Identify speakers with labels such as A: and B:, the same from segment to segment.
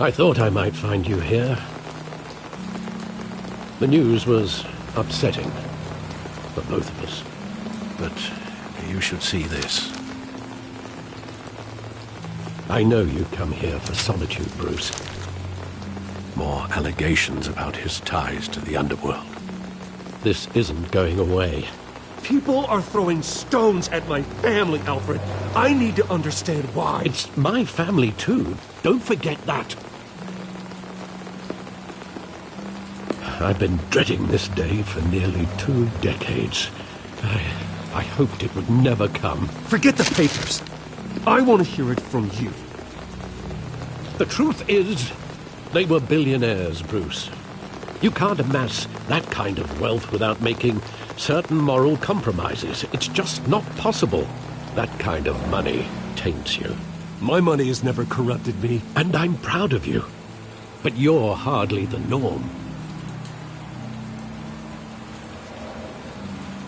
A: I thought I might find you here. The news was upsetting for both of us. But you should see this. I know you come here for solitude, Bruce. More allegations about his ties to the underworld. This isn't going away.
B: People are throwing stones at my family, Alfred. I need to understand why.
A: It's my family, too. Don't forget that. I've been dreading this day for nearly 2 decades. I hoped it would never come.
B: Forget the papers. I want to hear it from you.
A: The truth is, they were billionaires, Bruce. You can't amass that kind of wealth without making certain moral compromises. It's just not possible. That kind of money taints you.
B: My money has never corrupted me.
A: And I'm proud of you. But you're hardly the norm.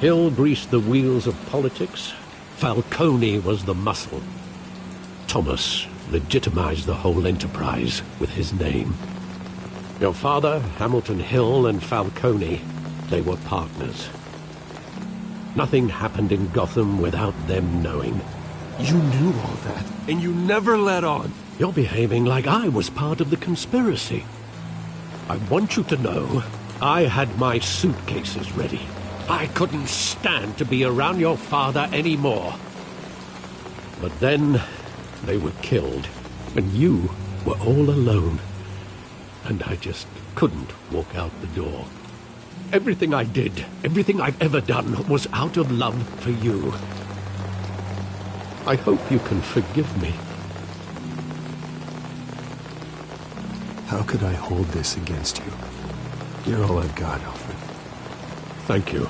A: Hill greased the wheels of politics. Falcone was the muscle. Thomas legitimized the whole enterprise with his name. Your father, Hamilton Hill, and Falcone, they were partners. Nothing happened in Gotham without them knowing.
B: You knew all that, and you never let on.
A: You're behaving like I was part of the conspiracy. I want you to know, I had my suitcases ready. I couldn't stand to be around your father anymore. But then, they were killed, and you were all alone. And I just couldn't walk out the door. Everything I did, everything I've ever done, was out of love for you. I hope you can forgive me.
B: How could I hold this against you? You're all I've got, Alfred.
A: Thank you.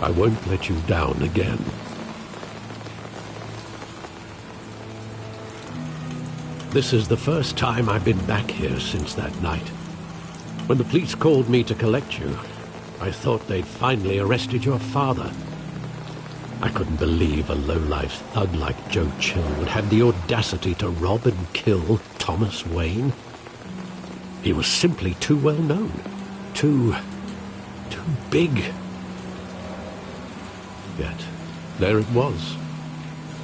A: I won't let you down again. This is the first time I've been back here since that night. When the police called me to collect you, I thought they'd finally arrested your father. I couldn't believe a low-life thug like Joe Chill would have the audacity to rob and kill Thomas Wayne. He was simply too well known. Too big. Yet, there it was.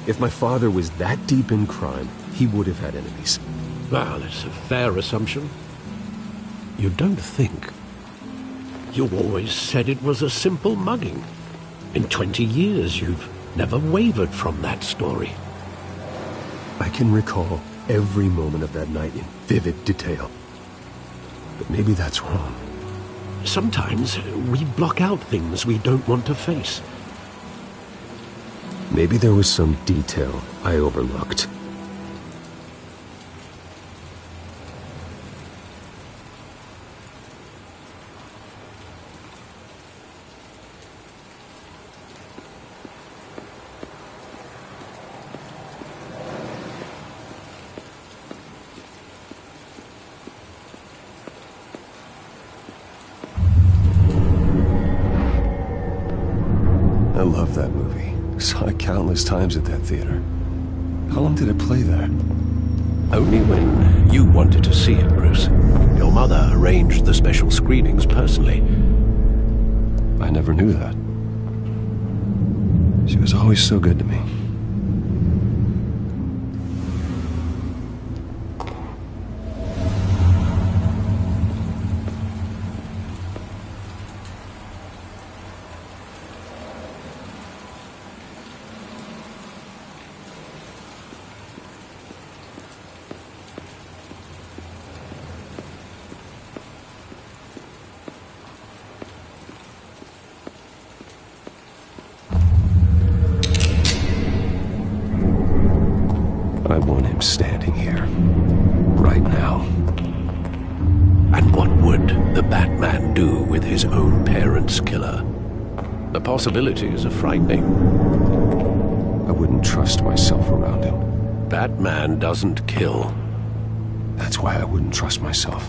B: If my father was that deep in crime, he would have had enemies.
A: Well, it's a fair assumption. You don't think. You always said it was a simple mugging. In 20 years, you've never wavered from that story.
B: I can recall every moment of that night in vivid detail. But maybe that's wrong.
A: Sometimes we block out things we don't want to face.
B: Maybe there was some detail I overlooked. I love that movie. Saw it countless times at that theater. How long did it play there?
A: Only when you wanted to see it, Bruce. Your mother arranged the special screenings personally.
B: I never knew that. She was always so good to me. I want him standing here, right now.
A: And what would the Batman do with his own parents' killer? The possibilities are frightening.
B: I wouldn't trust myself around him.
A: Batman doesn't kill.
B: That's why I wouldn't trust myself.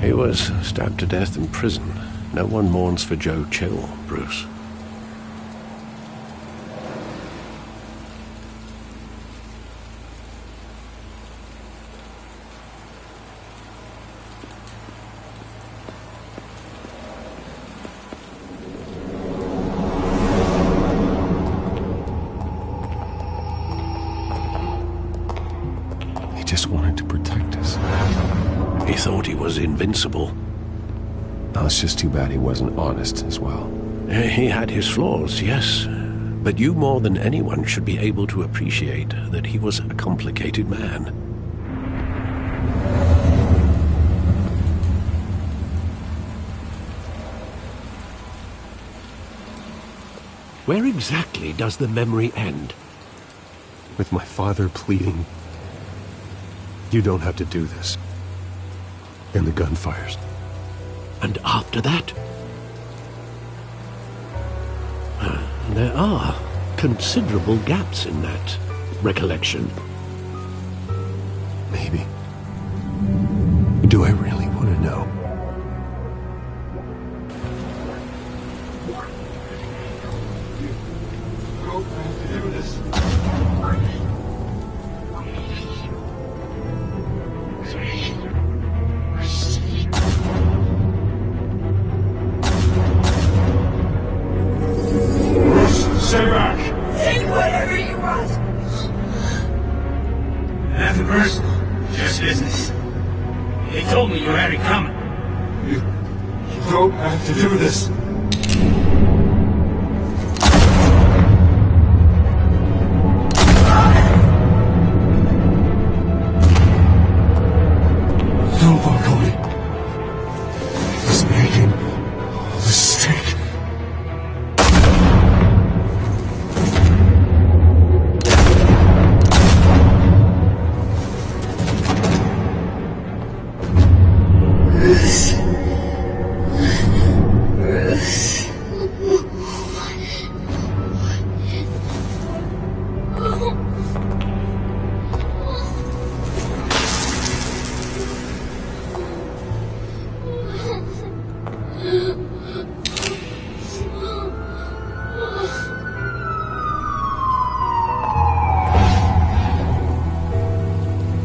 A: He was stabbed to death in prison. No one mourns for Joe Chill, Bruce. was invincible.
B: Oh, it's just too bad he wasn't honest as well.
A: He had his flaws, yes. But you more than anyone should be able to appreciate that he was a complicated man. Where exactly does the memory end?
B: With my father pleading, "You don't have to do this." And the gun fires.
A: And after that? There are considerable gaps in that recollection.
B: Maybe. Do I really want to know?
C: Stay back!
D: Take whatever you want!
C: Nothing personal, just business. They told me you had it coming. You don't have to do this. No, Falcone. He's making a mistake.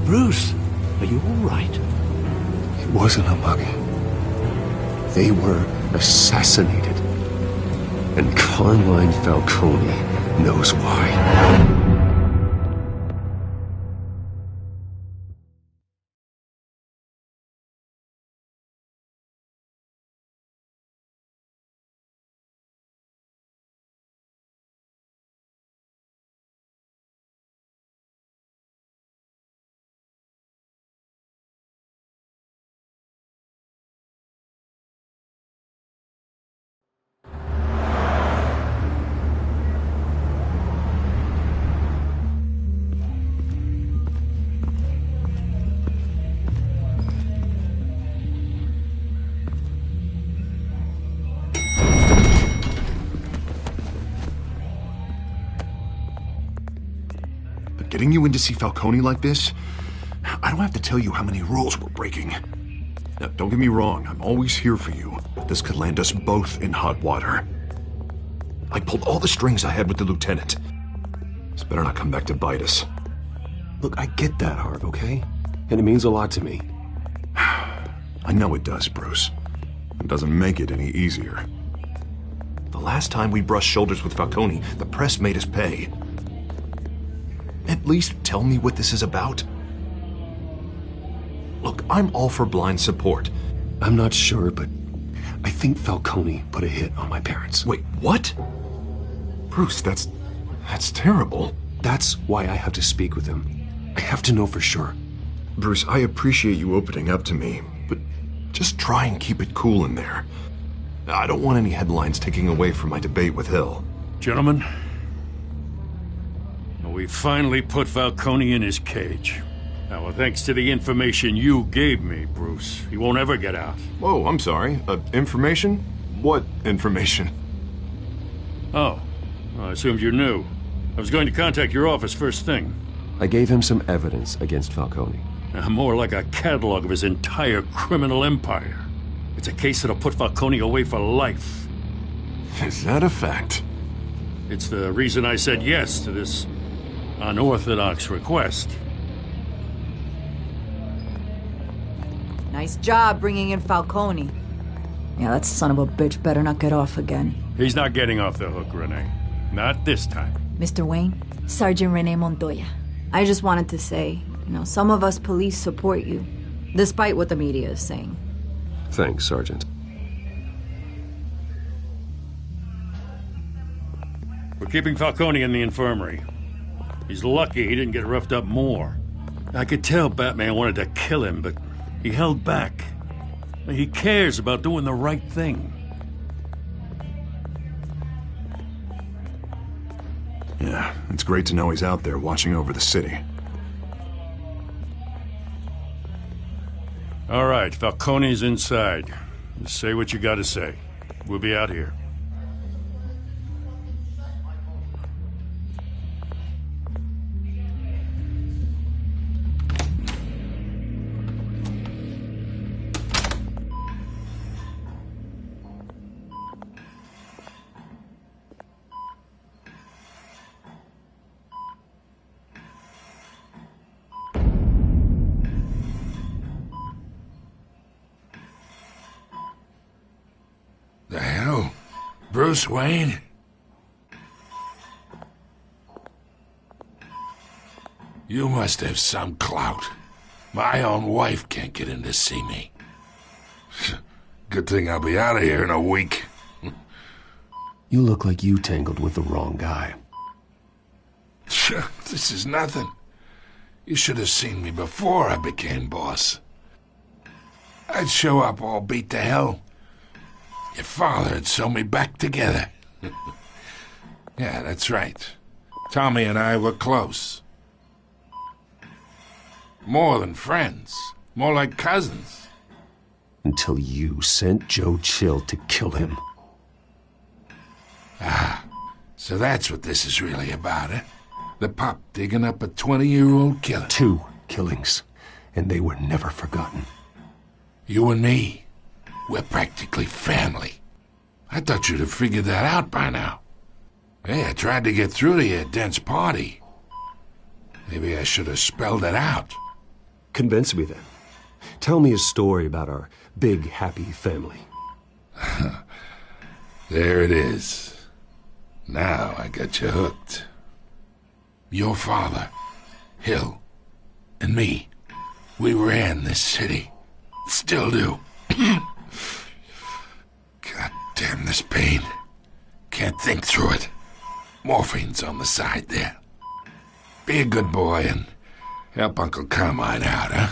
A: Bruce, are you all right?
B: It wasn't a mug. They were assassinated. And Carmine Falcone knows why.
E: Getting you in to see Falcone like this? I don't have to tell you how many rules we're breaking. Now, don't get me wrong, I'm always here for you, but this could land us both in hot water. I pulled all the strings I had with the lieutenant. This better not come back to bite us.
B: Look, I get that, Harv, okay? And it means a lot to me.
E: I know it does, Bruce. It doesn't make it any easier. The last time we brushed shoulders with Falcone, the press made us pay. At least tell me what this is about. Look, I'm all for blind support.
B: I'm not sure, but I think Falcone put a hit on my parents.
E: Wait, what? Bruce, that's terrible.
B: That's why I have to speak with him. I have to know for sure.
E: Bruce, I appreciate you opening up to me, but just try and keep it cool in there. I don't want any headlines taking away from my debate with Hill.
F: Gentlemen, we finally put Falcone in his cage. Now, thanks to the information you gave me, Bruce, he won't ever get out.
E: Whoa, I'm sorry. Information? What information?
F: Oh, well, I assumed you knew. I was going to contact your office first thing.
B: I gave him some evidence against Falcone.
F: More like a catalog of his entire criminal empire. It's a case that'll put Falcone away for life.
E: Is that a fact?
F: It's the reason I said yes to this unorthodox request.
D: Nice job bringing in Falcone. Yeah, that son of a bitch better not get off again.
F: He's not getting off the hook, Renee. Not this time.
D: Mr. Wayne, Sergeant Renee Montoya. I just wanted to say, some of us police support you. despite what the media is saying.
B: Thanks, Sergeant.
F: We're keeping Falcone in the infirmary. He's lucky he didn't get roughed up more. I could tell Batman wanted to kill him, but he held back. He cares about doing the right thing.
E: Yeah, it's great to know he's out there watching over the city.
F: All right, Falcone's inside. Just say what you gotta say. We'll be out here.
C: The hell? Bruce Wayne? You must have some clout. My own wife can't get in to see me. Good thing I'll be out of here in a week.
B: You look like you tangled with the wrong guy.
C: This is nothing. You should have seen me before I became boss. I'd show up all beat to hell. Your father had sewn me back together. Yeah, that's right. Tommy and I were close. More than friends. More like cousins.
B: Until you sent Joe Chill to kill him.
C: Ah, so that's what this is really about, eh? The pup digging up a 20-year-old killer.
B: 2 killings, and they were never forgotten.
C: You and me. We're practically family. I thought you'd have figured that out by now. Hey, I tried to get through to your dense party. Maybe I should have spelled it out.
B: Convince me then. Tell me a story about our big, happy family.
C: There it is. Now I got you hooked. Your father, Hill, and me, we ran this city. Still do. God damn this pain. Can't think through it. Morphine's on the side there. Be a good boy and help Uncle Carmine out, huh?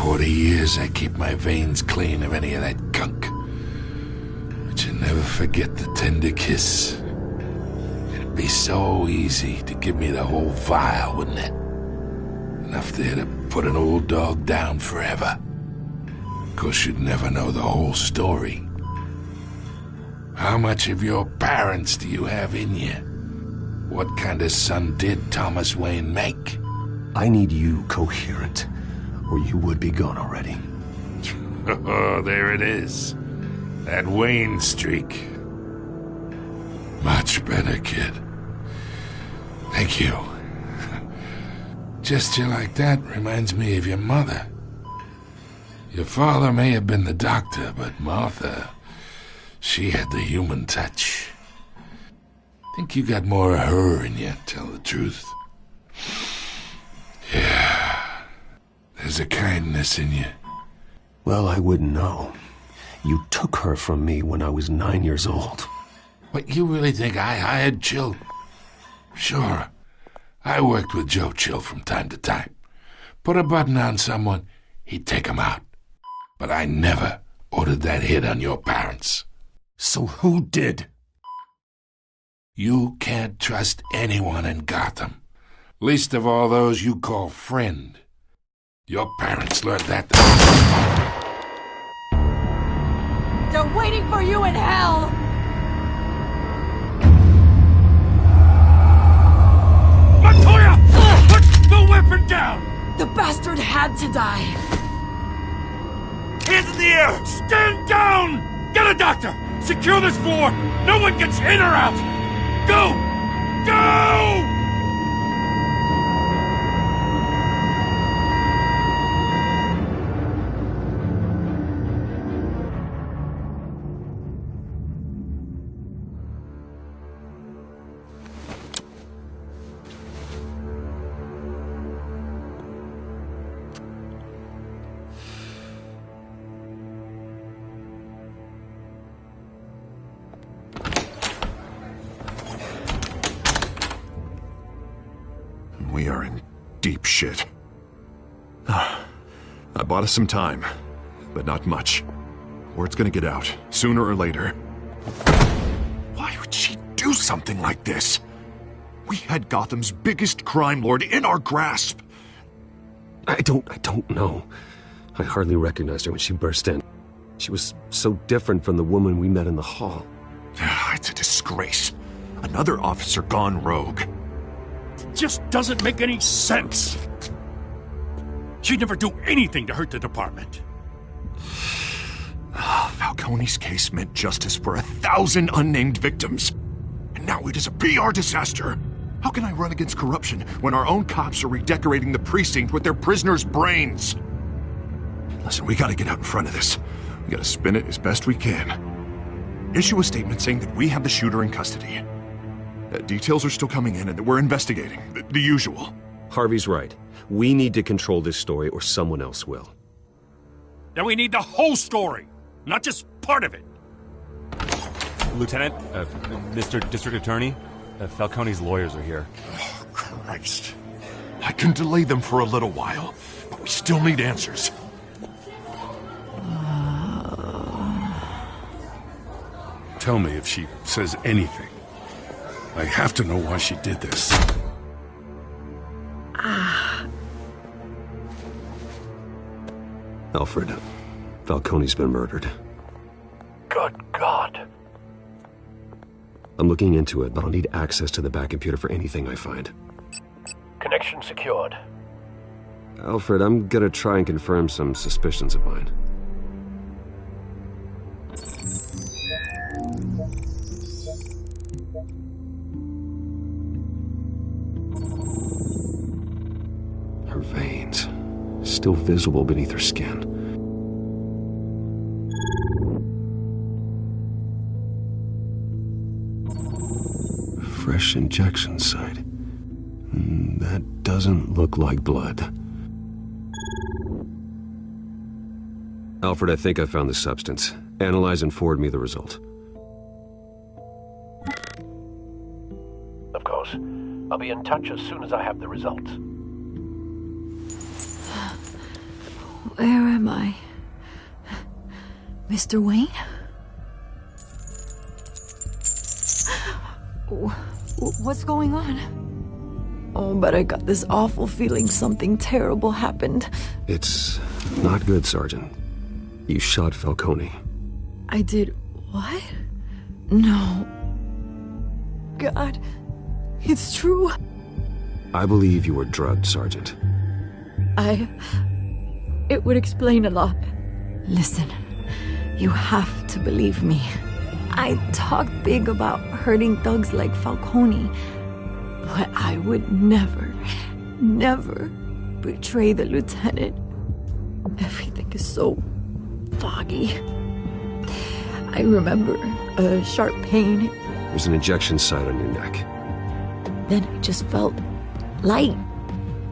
C: 40 years I keep my veins clean of any of that gunk. But you never forget the tender kiss. It'd be so easy to give me the whole vial, wouldn't it? Enough there to put an old dog down forever. Of course, you'd never know the whole story. How much of your parents do you have in you? What kind of son did Thomas Wayne make?
B: I need you coherent, or you would be gone already.
C: Oh, there it is. That Wayne streak. Much better, kid. Thank you. Gesture like that reminds me of your mother. Your father may have been the doctor, but Martha, she had the human touch. Think you got more of her in you, tell the truth. Yeah, there's a kindness in you.
B: Well, I wouldn't know. You took her from me when I was 9 years old.
C: What, you really think I hired Chill? Sure. I worked with Joe Chill from time to time. Put a button on someone, he'd take him out. But I never ordered that hit on your parents.
B: So who did?
C: You can't trust anyone in Gotham. Least of all those you call friend. Your parents learned that.
D: They're waiting for you in hell!
F: Montoya! Put the weapon down!
D: The bastard had to die!
F: Hands in the air! Stand down! Get a doctor! Secure this floor! No one gets in or out! Go! Go!
E: We are in deep shit. I bought us some time, but not much. Word's gonna get out, sooner or later. Why would she do something like this? We had Gotham's biggest crime lord in our grasp.
B: I don't know. I hardly recognized her when she burst in. She was so different from the woman we met in the hall.
E: It's a disgrace. Another officer gone rogue.
F: Just doesn't make any sense. She'd never do anything to hurt the department.
E: Falcone's case meant justice for 1,000 unnamed victims. And now it is a PR disaster. How can I run against corruption when our own cops are redecorating the precinct with their prisoners' brains? Listen, we gotta get out in front of this. We gotta spin it as best we can. Issue a statement saying that we have the shooter in custody. Details are still coming in and that we're investigating. The usual.
B: Harvey's right. We need to control this story or someone else will.
F: Then we need the whole story, not just part of it.
G: Lieutenant, Mr. District Attorney, Falcone's lawyers are here.
E: Oh, Christ. I can delay them for a little while, but we still need answers.
C: Tell me if she says anything. I have to know why she did this.
B: Alfred, Falcone's been murdered.
A: Good God.
B: I'm looking into it, but I'll need access to the back computer for anything I find.
A: Connection secured.
B: Alfred, I'm gonna try and confirm some suspicions of mine. Her veins, still visible beneath her skin. Fresh injection site. That doesn't look like blood. Alfred, I think I found the substance. Analyze and forward me the result.
A: Of course. I'll be in touch as soon as I have the results.
D: Where am I? Mr. Wayne? What's going on? Oh, but I got this awful feeling something terrible happened.
B: It's not good, Sergeant. You shot Falcone.
D: I did what? No. God, it's true.
B: I believe you were drugged, Sergeant.
D: It would explain a lot. Listen, you have to believe me. I talked big about hurting thugs like Falcone, but I would never betray the lieutenant. Everything is so foggy. I remember a sharp pain.
B: There's an injection site on your neck.
D: Then I just felt light,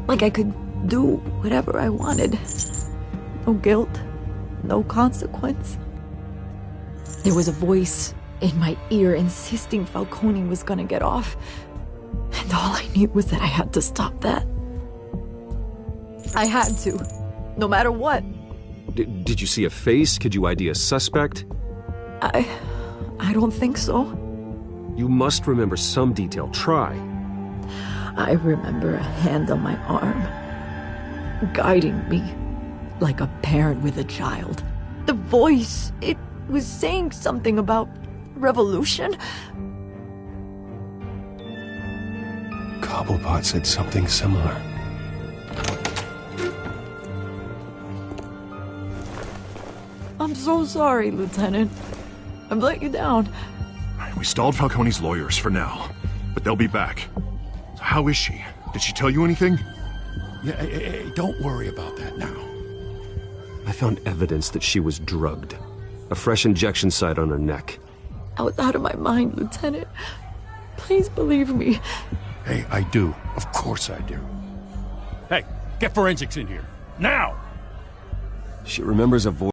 D: like I could do whatever I wanted. No guilt, no consequence. There was a voice in my ear insisting Falcone was gonna get off. And all I knew was that I had to stop that. I had to, no matter what.
B: Did you see a face? Could you ID a suspect?
D: I don't think so.
B: You must remember some detail. Try.
D: I remember a hand on my arm, guiding me like a parent with a child. The voice, it was saying something about revolution.
B: Cobblepot said something similar.
D: I'm so sorry, Lieutenant. I've let you down.
E: We stalled Falcone's lawyers for now, but they'll be back. So how is she? Did she tell you anything?
C: Yeah, hey, don't worry about that now.
B: I found evidence that she was drugged. A fresh injection site on her neck.
D: I was out of my mind, Lieutenant. Please believe me.
C: Hey, I do. Of course I do.
F: Hey, get forensics in here. Now!
B: She remembers a voice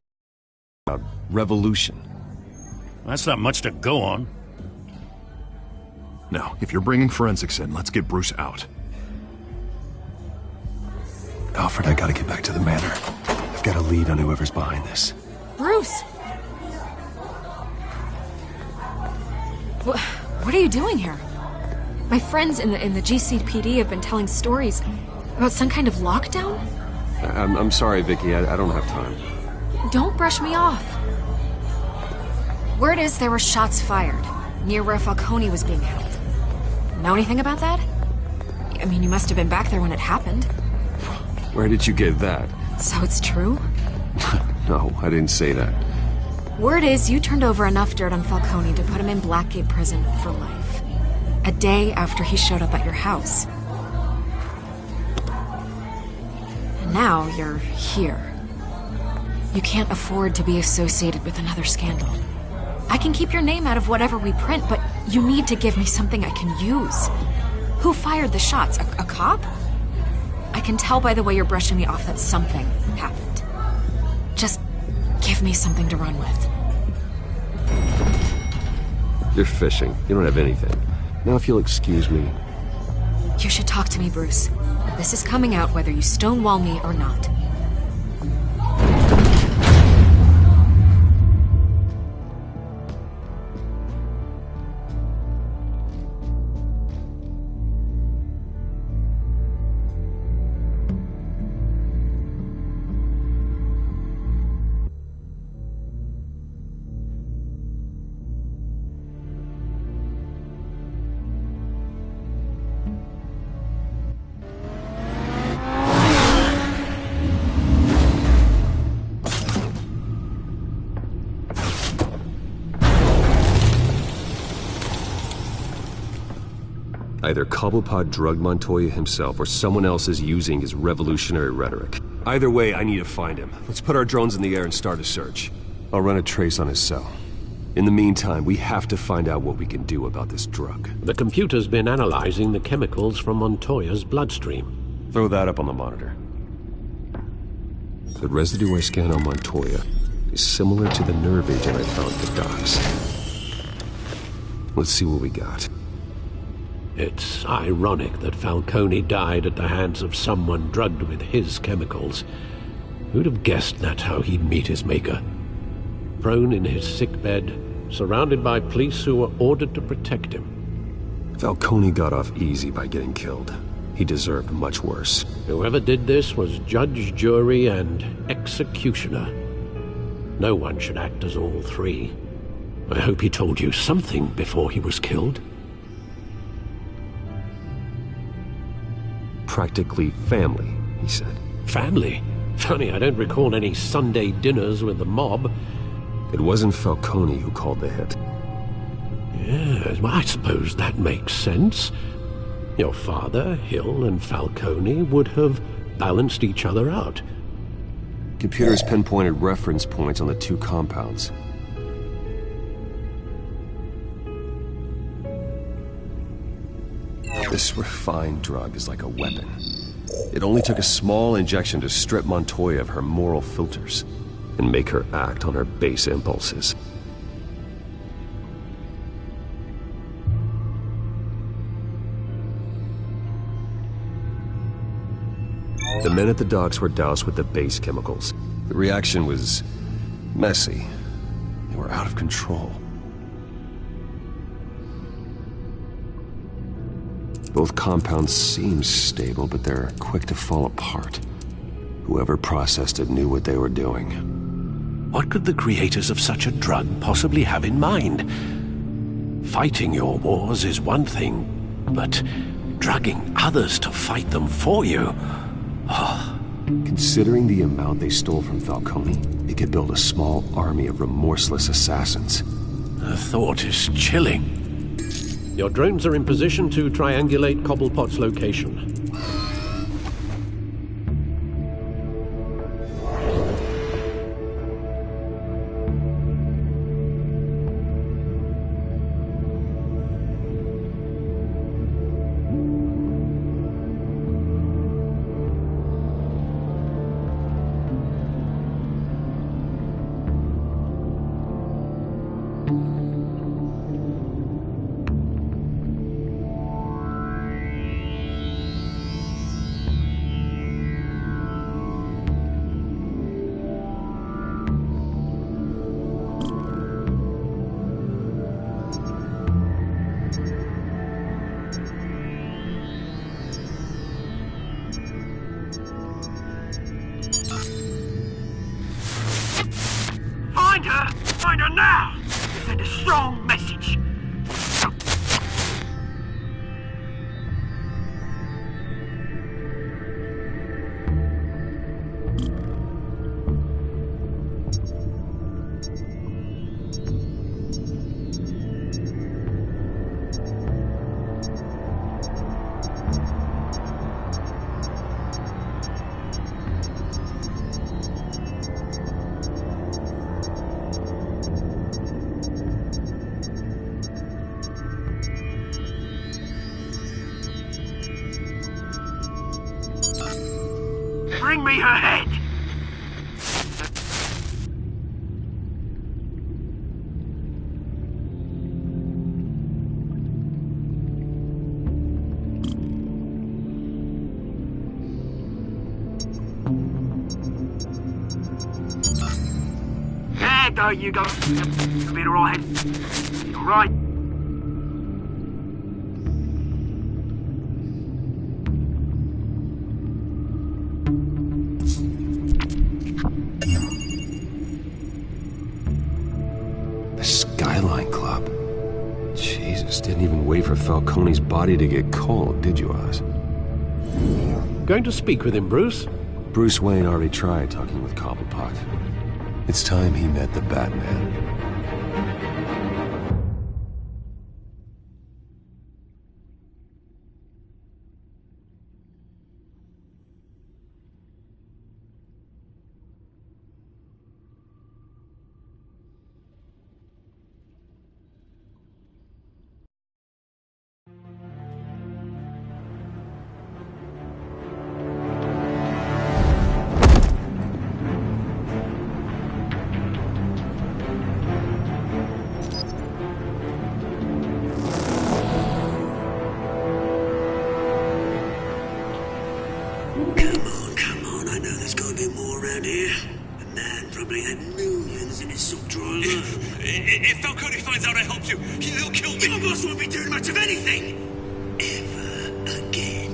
B: about revolution.
F: That's not much to go on.
E: Now, if you're bringing forensics in, let's get Bruce out.
B: Alfred, I gotta get back to the manor. I've got a lead on whoever's behind this.
H: Bruce! What are you doing here? My friends in the GCPD have been telling stories about some kind of lockdown?
B: I'm sorry, Vicky. I don't have time.
H: Don't brush me off. Word is there were shots fired near where Falcone was being held. Know anything about that? I mean, you must have been back there when it happened.
B: Where did you get that?
H: So it's true?
B: No, I didn't say that.
H: Word is you turned over enough dirt on Falcone to put him in Blackgate Prison for life. A day after he showed up at your house. And now you're here. You can't afford to be associated with another scandal. I can keep your name out of whatever we print, but you need to give me something I can use. Who fired the shots? A cop? I can tell by the way you're brushing me off that something happened. Just give me something to run with.
B: You're fishing. You don't have anything. Now if you'll excuse me.
H: You should talk to me, Bruce. This is coming out whether you stonewall me or not.
B: Either Cobblepot drugged Montoya himself or someone else is using his revolutionary rhetoric. Either way, I need to find him. Let's put our drones in the air and start a search. I'll run a trace on his cell. In the meantime, we have to find out what we can do about this drug.
A: The computer's been analyzing the chemicals from Montoya's bloodstream.
B: Throw that up on the monitor. The residue I scanned on Montoya is similar to the nerve agent I found at the docks. Let's see what we got.
A: It's ironic that Falcone died at the hands of someone drugged with his chemicals. Who'd have guessed that's how he'd meet his maker? Prone in his sickbed, surrounded by police who were ordered to protect him.
B: Falcone got off easy by getting killed. He deserved much worse.
A: Whoever did this was judge, jury, and executioner. No one should act as all three. I hope he told you something before he was killed.
B: Practically family, he said.
A: Family? Funny, I don't recall any Sunday dinners with the mob.
B: It wasn't Falcone who called the hit.
A: Yes, well, I suppose that makes sense. Your father, Hill, and Falcone would have balanced each other out.
B: Computers pinpointed reference points on the two compounds. This refined drug is like a weapon. It only took a small injection to strip Montoya of her moral filters and make her act on her base impulses. The men at the docks were doused with the base chemicals. The reaction was messy. They were out of control. Both compounds seem stable, but they're quick to fall apart. Whoever processed it knew what they were doing.
A: What could the creators of such a drug possibly have in mind? Fighting your wars is one thing, but drugging others to fight them for you? Oh.
B: Considering the amount they stole from Falcone, they could build a small army of remorseless assassins.
A: The thought is chilling. Your drones are in position to triangulate Cobblepot's location.
I: send a strong message. Bring me her head! There you go. You'll be alright. Alright.
B: The Skyline Club. Jesus, didn't even wait for Falcone's body to get cold, did you, Oz?
A: Going to speak with him, Bruce?
B: Bruce Wayne already tried talking with Cobblepot. It's time he met the Batman.
J: If Falcone finds out I helped you, he'll kill me.
I: Your boss won't be doing much of anything. Ever again.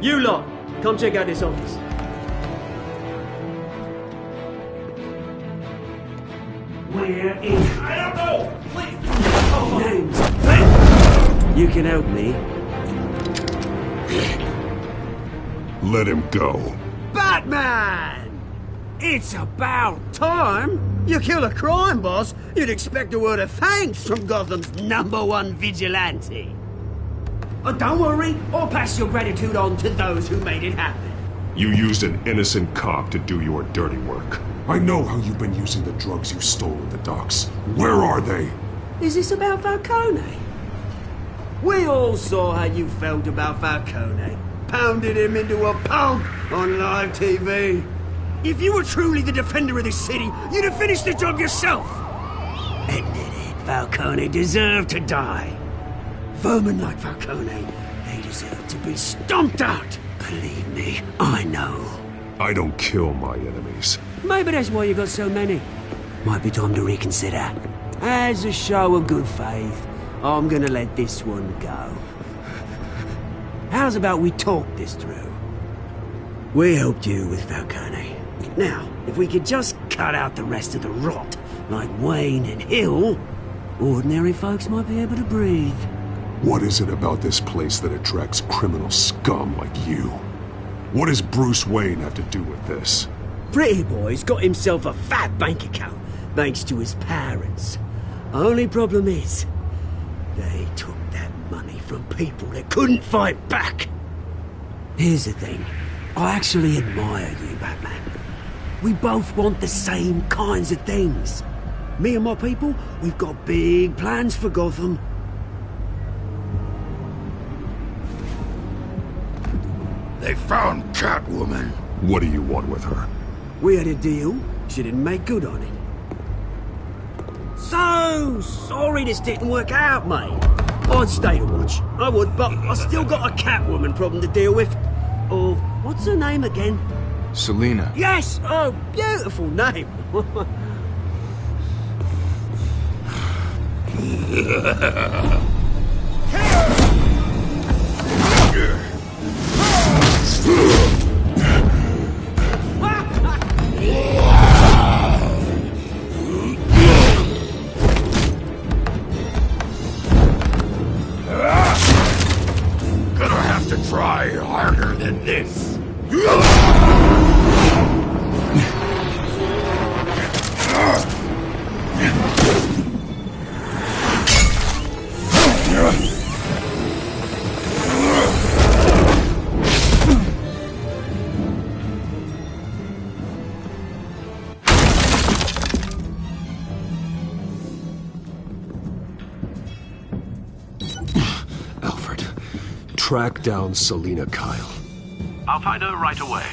K: You lot, come check out this office.
I: Where is... I don't know! Please!
K: Names. You can help me.
E: Let him go.
K: Batman! It's about time! You kill a crime boss, you'd expect a word of thanks from Gotham's #1 vigilante. Oh, don't worry, I'll pass your gratitude on to those who made it happen.
E: You used an innocent cop to do your dirty work. I know how you've been using the drugs you stole at the docks. Where are they?
K: Is this about Falcone? We all saw how you felt about Falcone. Pounded him into a pulp on live TV. If you were truly the defender of this city, you'd have finished the job yourself. Admit it, Falcone deserved to die. Vermin like Falcone, they deserve to be stomped out. Believe me, I know.
E: I don't kill my enemies.
K: Maybe that's why you got so many. Might be time to reconsider. As a show of good faith, I'm gonna let this one go. How's about we talk this through? We helped you with Falcone. Now, if we could just cut out the rest of the rot, like Wayne and Hill, ordinary folks might be able to breathe.
E: What is it about this place that attracts criminal scum like you? What does Bruce Wayne have to do with this?
K: Pretty Boy's got himself a fat bank account, thanks to his parents. Only problem is, they took that money from people that couldn't fight back. Here's the thing, I actually admire you, Batman. We both want the same kinds of things. Me and my people, we've got big plans for Gotham.
C: They found Catwoman.
E: What do you want with her?
K: We had a deal. She didn't make good on it. So sorry this didn't work out, mate. I'd stay to watch. I would, but I still got a Catwoman problem to deal with. Or, what's her name again?
E: Selina.
K: Yes! Oh, beautiful name.
C: Gonna have to try harder than this.
B: Alfred, track down Selina Kyle.
A: I'll find her right away.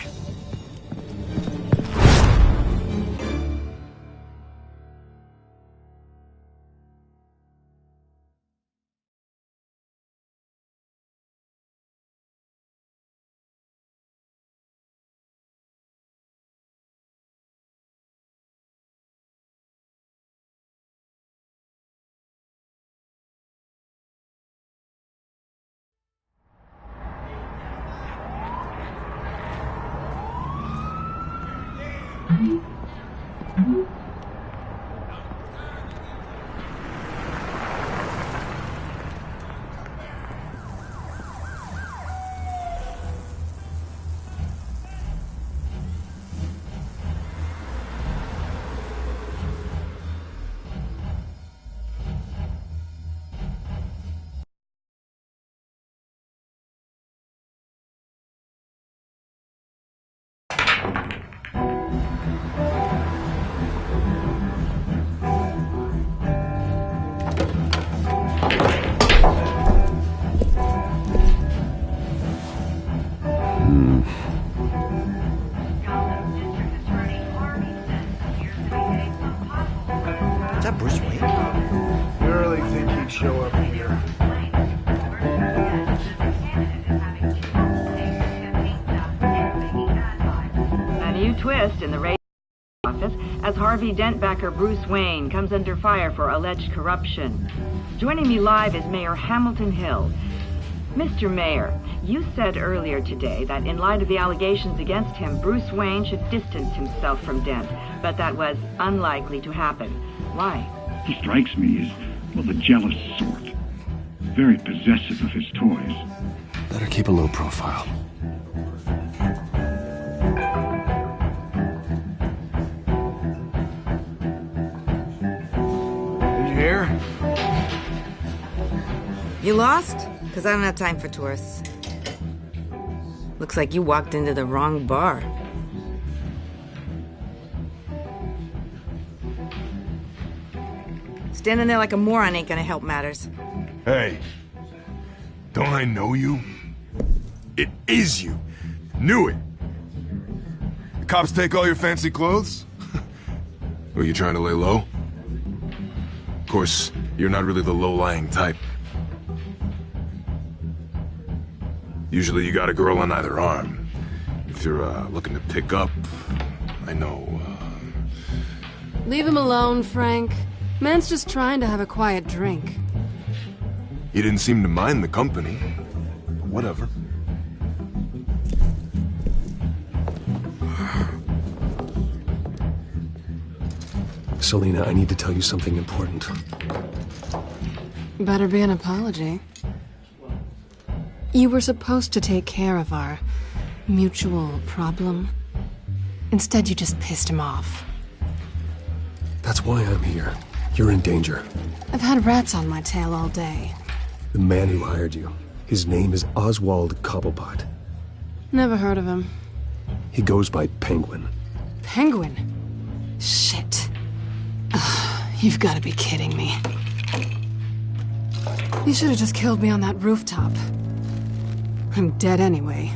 K: Is that Bruce Wayne?
E: You really think he'd show up here?
L: A new twist in the raid office as Harvey Dentbacker Bruce Wayne comes under fire for alleged corruption. Joining me live is Mayor Hamilton Hill. Mr. Mayor, you said earlier today that in light of the allegations against him, Bruce Wayne should distance himself from Dent, but that was unlikely to happen. Why?
M: He strikes me as, well, the jealous sort. Very possessive of his toys.
B: Better keep a low profile.
E: You here?
N: You lost? Because I don't have time for tourists. Looks like you walked into the wrong bar. Standing there like a moron ain't gonna help matters.
C: Hey, don't I know you? It is you. Knew it. The cops take all your fancy clothes? Were you trying to lay low? Of course, you're not really the low-lying type. Usually you got a girl on either arm. If you're looking to pick up, I know,
O: Leave him alone, Frank. Man's just trying to have a quiet drink.
C: He didn't seem to mind the company. Whatever.
B: Selina, I need to tell you something important.
O: Better be an apology. You were supposed to take care of our mutual problem. Instead, you just pissed him off.
B: That's why I'm here. You're in danger.
O: I've had rats on my tail all day.
B: The man who hired you, his name is Oswald Cobblepot.
O: Never heard of him.
B: He goes by Penguin.
O: Penguin? Shit. Ugh, you've got to be kidding me. You should have just killed me on that rooftop. I'm dead anyway.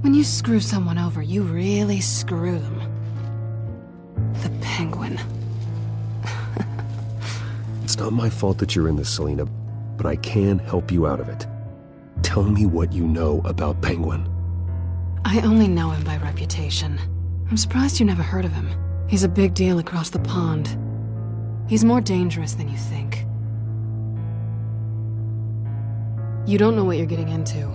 O: When you screw someone over, you really screw them. The Penguin.
B: It's not my fault that you're in this, Selina, but I can help you out of it. Tell me what you know about Penguin.
O: I only know him by reputation. I'm surprised you never heard of him. He's a big deal across the pond. He's more dangerous than you think. You don't know what you're getting into.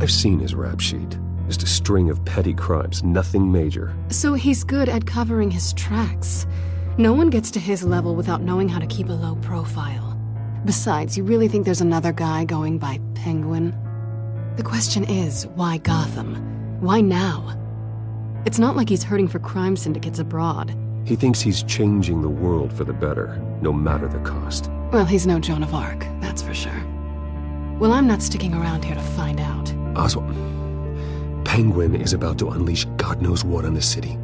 B: I've seen his rap sheet. Just a string of petty crimes, nothing major.
O: So he's good at covering his tracks. No one gets to his level without knowing how to keep a low profile. Besides, you really think there's another guy going by Penguin? The question is, why Gotham? Why now? It's not like he's hurting for crime syndicates abroad.
B: He thinks he's changing the world for the better, no matter the cost.
O: Well, he's no Joan of Arc, that's for sure. Well, I'm not sticking around here to find out.
B: Oswald, Penguin is about to unleash God knows what on the city.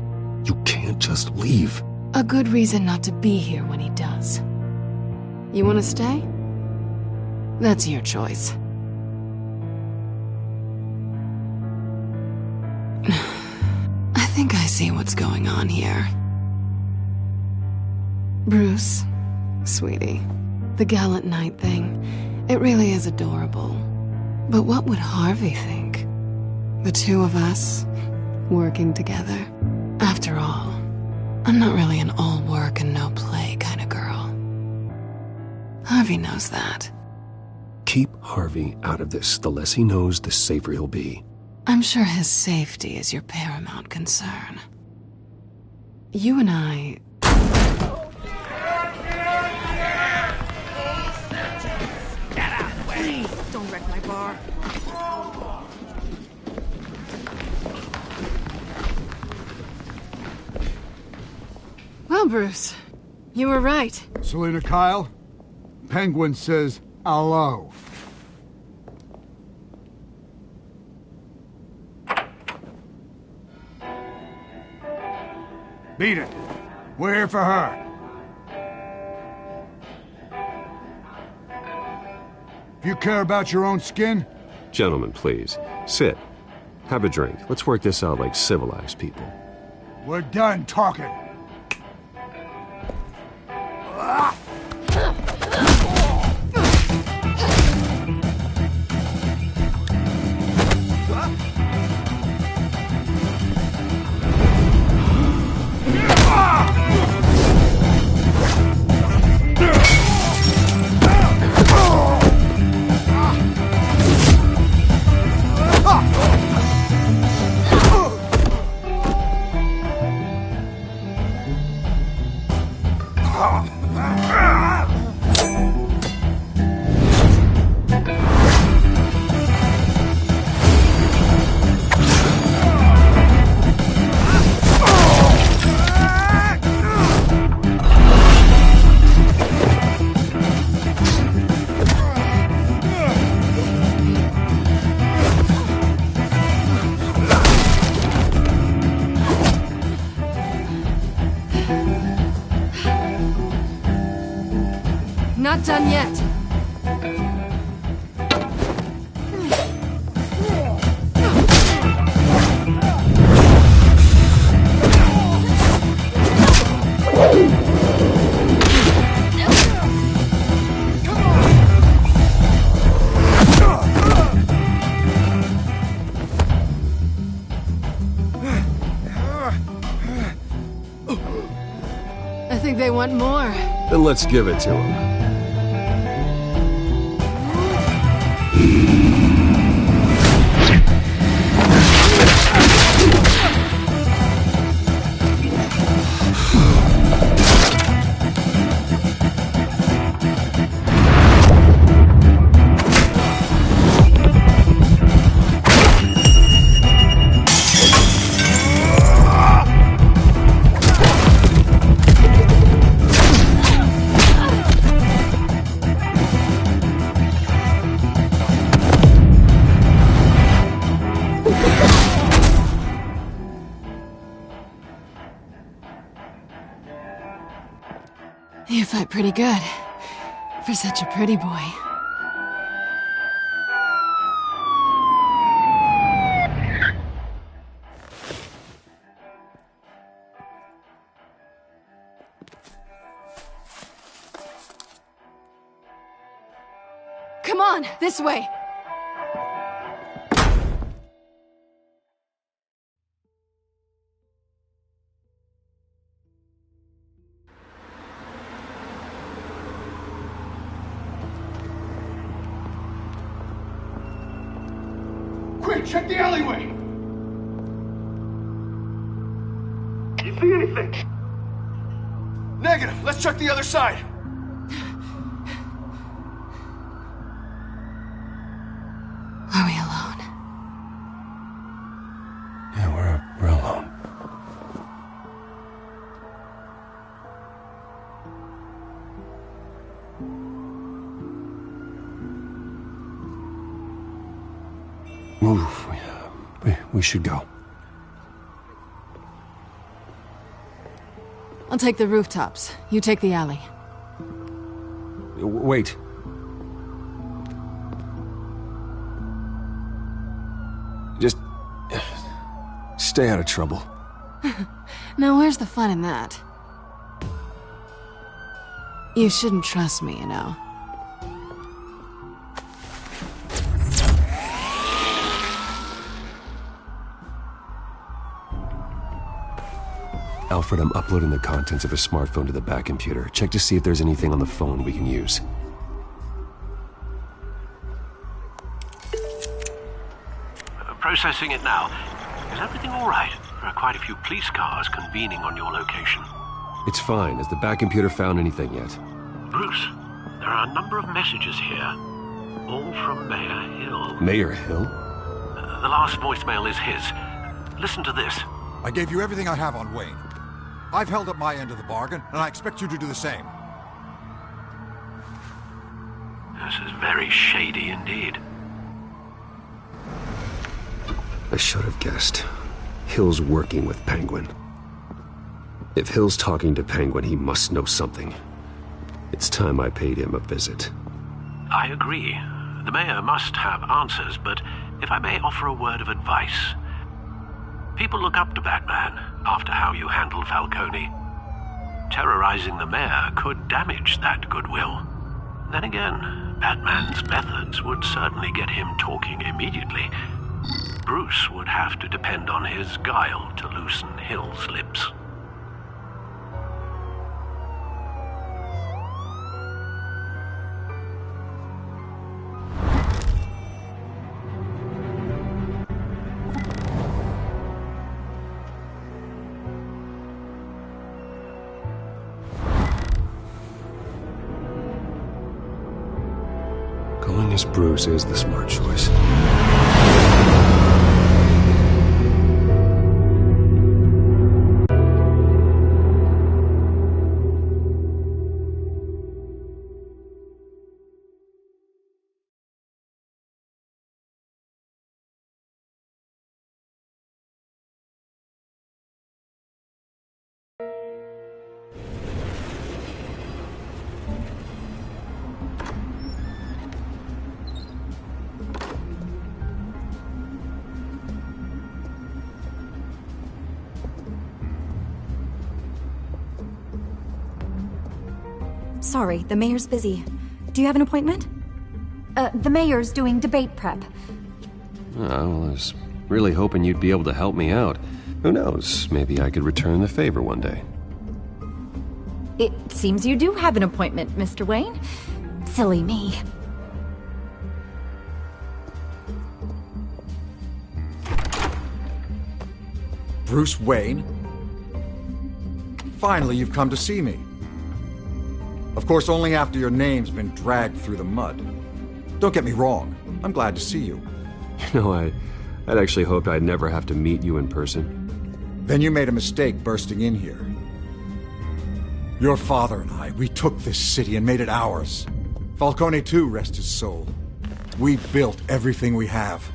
B: You can't just leave.
O: A good reason not to be here when he does. You want to stay? That's your choice. I think I see what's going on here. Bruce, sweetie, the gallant knight thing, it really is adorable. But what would Harvey think? The two of us, working together. After all, I'm not really an all work and no play kind of girl. Harvey knows that.
B: Keep Harvey out of this. The less he knows, the safer he'll be.
O: I'm sure his safety is your paramount concern. You and I...
N: Get out of the way! Please, don't wreck my bar.
O: Well, Bruce, you were right.
P: Selina Kyle, Penguin says hello. Beat it. We're here for her. If you care about your own skin...
B: Gentlemen, please. Sit. Have a drink. Let's work this out like civilized people.
P: We're done talking.
O: Not done yet. I think they want more.
B: Then let's give it to them.
O: You fight pretty good, for such a pretty boy. Come on, this way!
P: Wayne, check the alleyway!
J: You see anything?
P: Negative. Let's check the other side.
O: Are we alone?
B: Yeah, we're alone. Move. We should go.
O: I'll take the rooftops. You take the alley.
B: Wait. Just stay out of trouble.
O: Now, where's the fun in that? You shouldn't trust me, you know.
B: Alfred, I'm uploading the contents of a smartphone to the back computer. Check to see if there's anything on the phone we can use.
A: Processing it now. Is everything all right? There are quite a few police cars convening on your location.
B: It's fine. Has the back computer found anything yet?
A: Bruce, there are a number of messages here. All from Mayor Hill.
B: Mayor Hill?
A: The last voicemail is his. Listen to this.
Q: I gave you everything I have on Wayne. I've held up my end of the bargain, and I expect you to do the same.
A: This is very shady indeed.
B: I should have guessed. Hill's working with Penguin. If Hill's talking to Penguin, he must know something. It's time I paid him a visit.
A: I agree. The mayor must have answers, but if I may offer a word of advice. People look up to Batman after how you handled Falcone. Terrorizing the mayor could damage that goodwill. Then again, Batman's methods would certainly get him talking immediately. Bruce would have to depend on his guile to loosen Hill's lips.
B: Going as Bruce is the smart choice.
R: Sorry, the mayor's busy. Do you have an appointment? The mayor's doing debate prep.
B: Oh, I was really hoping you'd be able to help me out. Who knows, maybe I could return the favor one day.
R: It seems you do have an appointment, Mr. Wayne. Silly me.
Q: Bruce Wayne? Finally, you've come to see me. Of course, only after your name's been dragged through the mud. Don't get me wrong, I'm glad to see you.
B: You know, I'd actually hoped I'd never have to meet you in person.
Q: Then you made a mistake bursting in here. Your father and I, we took this city and made it ours. Falcone too, rest his soul. We built everything we have.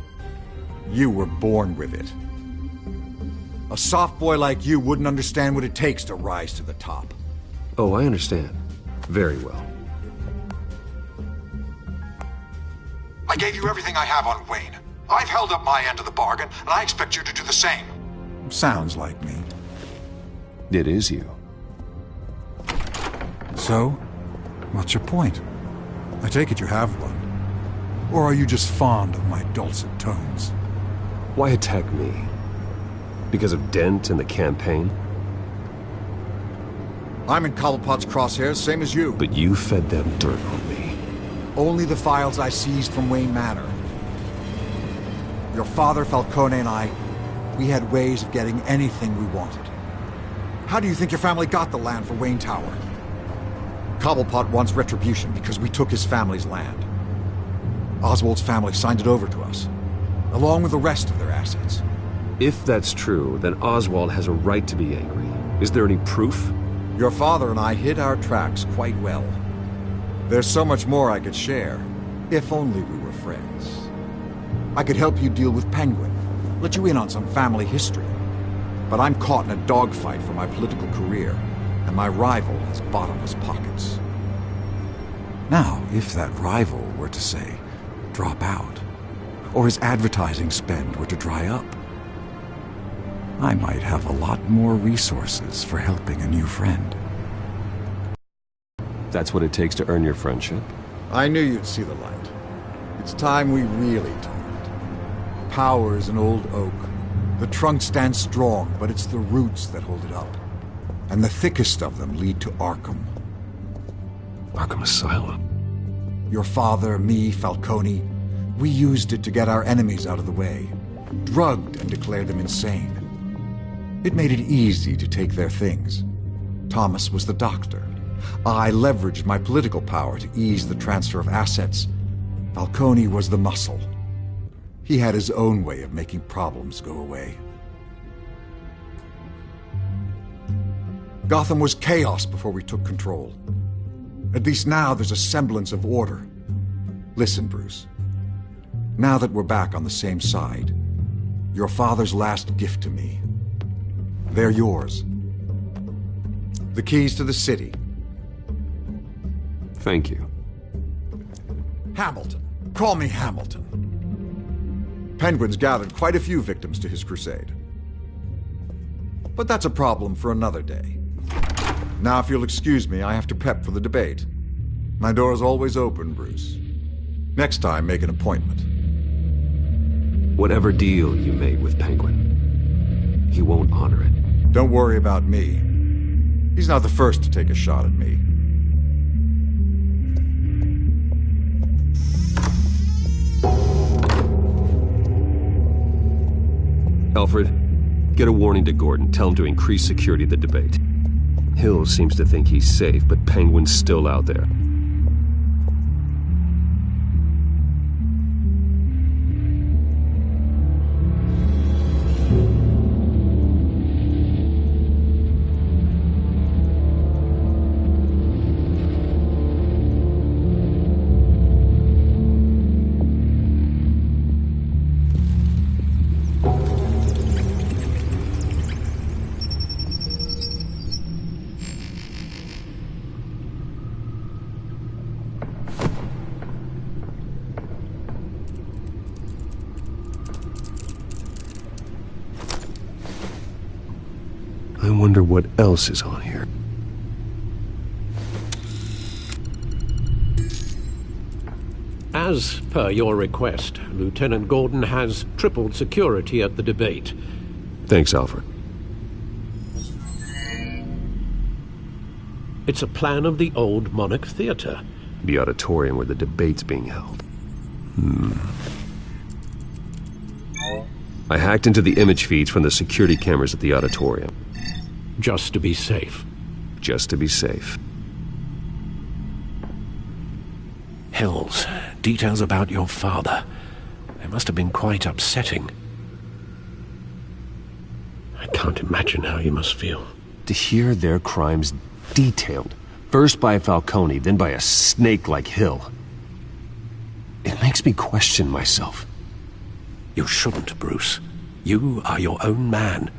Q: You were born with it. A soft boy like you wouldn't understand what it takes to rise to the top.
B: Oh, I understand. Very well.
Q: I gave you everything I have on Wayne. I've held up my end of the bargain, and I expect you to do the same. Sounds like me.
B: It is you.
Q: So, what's your point? I take it you have one. Or are you just fond of my dulcet tones?
B: Why attack me? Because of Dent and the campaign?
Q: I'm in Cobblepot's crosshairs, same as you.
B: But you fed them dirt on me.
Q: Only the files I seized from Wayne Manor. Your father, Falcone, and I, we had ways of getting anything we wanted. How do you think your family got the land for Wayne Tower? Cobblepot wants retribution because we took his family's land. Oswald's family signed it over to us, along with the rest of their assets.
B: If that's true, then Oswald has a right to be angry. Is there any proof?
Q: Your father and I hid our tracks quite well. There's so much more I could share, if only we were friends. I could help you deal with Penguin, let you in on some family history. But I'm caught in a dogfight for my political career, and my rival has bottomless pockets. Now, if that rival were to say, drop out, or his advertising spend were to dry up, I might have a lot more resources for helping a new friend.
B: That's what it takes to earn your friendship?
Q: I knew you'd see the light. It's time we really talked. Power is an old oak. The trunk stands strong, but it's the roots that hold it up. And the thickest of them lead to Arkham.
B: Arkham Asylum?
Q: Your father, me, Falcone, we used it to get our enemies out of the way. Drugged and declared them insane. It made it easy to take their things. Thomas was the doctor. I leveraged my political power to ease the transfer of assets. Falcone was the muscle. He had his own way of making problems go away. Gotham was chaos before we took control. At least now there's a semblance of order. Listen, Bruce. Now that we're back on the same side, your father's last gift to me, they're yours. The keys to the city.
B: Thank you.
Q: Hamilton. Call me Hamilton. Penguin's gathered quite a few victims to his crusade. But that's a problem for another day. Now, if you'll excuse me, I have to prep for the debate. My door is always open, Bruce. Next time, make an appointment.
B: Whatever deal you made with Penguin, he won't honor it.
Q: Don't worry about me. He's not the first to take a shot at me.
B: Alfred, get a warning to Gordon. Tell him to increase security at the debate. Hill seems to think he's safe, but Penguin's still out there. I wonder what else is on here.
A: As per your request, Lieutenant Gordon has tripled security at the debate.
B: Thanks, Alfred.
A: It's a plan of the old Monarch Theater.
B: The auditorium where the debate's being held. I hacked into the image feeds from the security cameras at the auditorium.
A: Just to be safe.
B: Just to be safe.
A: Hills, details about your father. They must have been quite upsetting. I can't imagine how you must feel.
B: To hear their crimes detailed, first by Falcone, then by a snake like Hill. It makes me question myself.
A: You shouldn't, Bruce. You are your own man.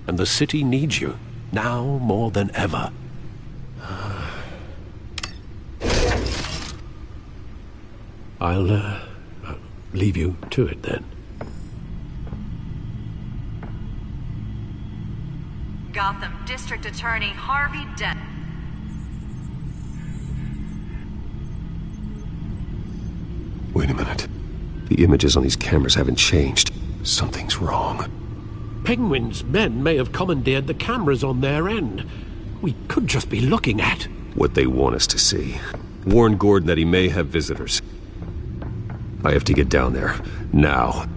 A: And the city needs you, now more than ever. I'll leave you to it then.
S: Gotham District Attorney Harvey Dent.
B: Wait a minute. The images on these cameras haven't changed. Something's wrong.
A: Penguin's men may have commandeered the cameras on their end. We could just be looking at
B: what they want us to see. Warn Gordon that he may have visitors. I have to get down there. Now.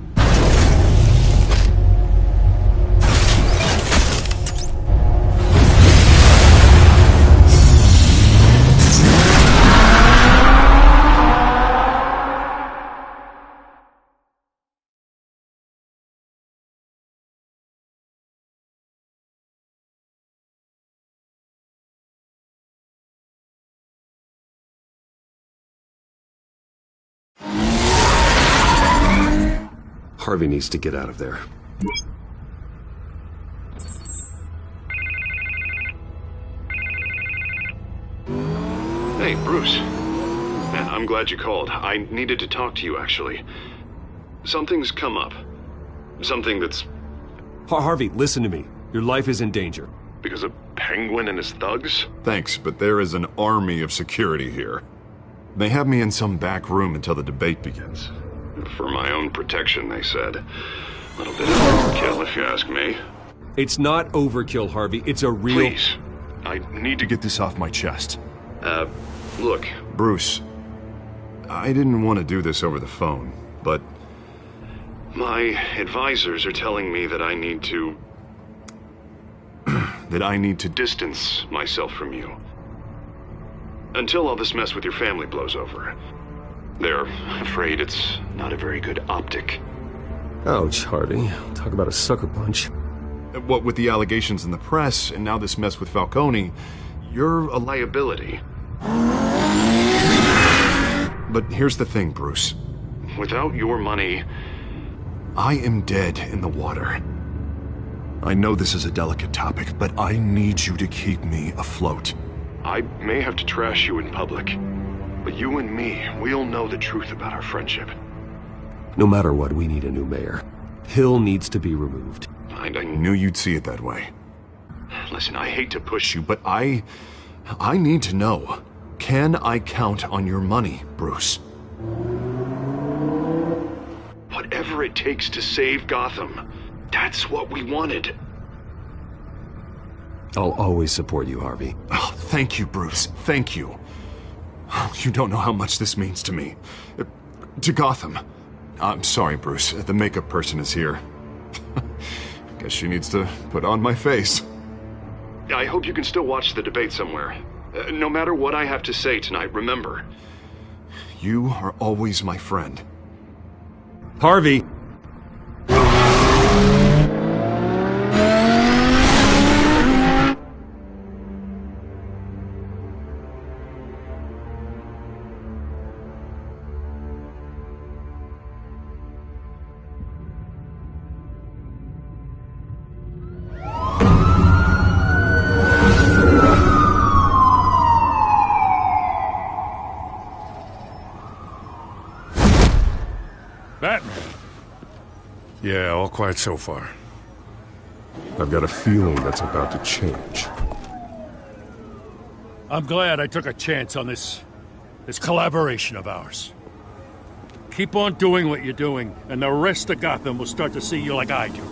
B: Harvey needs to get out of there.
E: Hey, Bruce. Man, I'm glad you called. I needed to talk to you, actually. Something's come up. Something that's...
B: Harvey, listen to me. Your life is in danger.
E: Because of Penguin and his thugs? Thanks, but there is an army of security here. They have me in some back room until the debate begins. For my own protection, they said. A little bit of overkill, if you ask me.
B: It's not overkill, Harvey. It's a real...
E: Please. I need to get this off my chest. Look. Bruce, I didn't want to do this over the phone, but... my advisors are telling me that I need to... that I need to distance myself from you. Until all this mess with your family blows over. They're afraid it's not a very good optic.
B: Ouch, Harvey. Talk about a sucker punch.
E: What with the allegations in the press, and now this mess with Falcone, you're a liability. But here's the thing, Bruce. Without your money, I am dead in the water. I know this is a delicate topic, but I need you to keep me afloat. I may have to trash you in public, but you and me, we'll know the truth about our friendship.
B: No matter what, we need a new mayor. Hill needs to be removed.
E: I knew you'd see it that way. Listen, I hate to push you, but I need to know. Can I count on your money, Bruce? Whatever it takes to save Gotham, that's what we wanted.
B: I'll always support you, Harvey.
E: Oh, thank you, Bruce. Thank you. You don't know how much this means to me. To Gotham. I'm sorry, Bruce. The makeup person is here. Guess she needs to put on my face. I hope you can still watch the debate somewhere. No matter what I have to say tonight, remember, you are always my friend.
B: Harvey!
F: Batman. Yeah, all quiet so far.
T: I've got a feeling that's about to change.
F: I'm glad I took a chance on this collaboration of ours. Keep on doing what you're doing, and the rest of Gotham will start to see you like I do.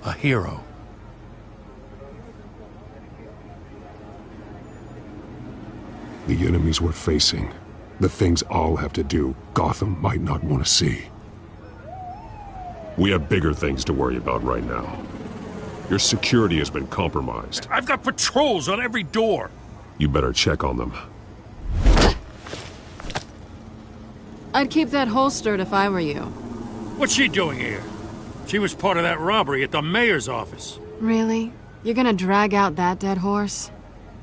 F: A hero.
T: The enemies we're facing, the things I'll have to do, Gotham might not want to see. We have bigger things to worry about right now. Your security has been compromised.
F: I've got patrols on every door.
T: You better check on them.
O: I'd keep that holstered if I were you.
F: What's she doing here? She was part of that robbery at the mayor's office.
O: Really? You're gonna drag out that dead horse?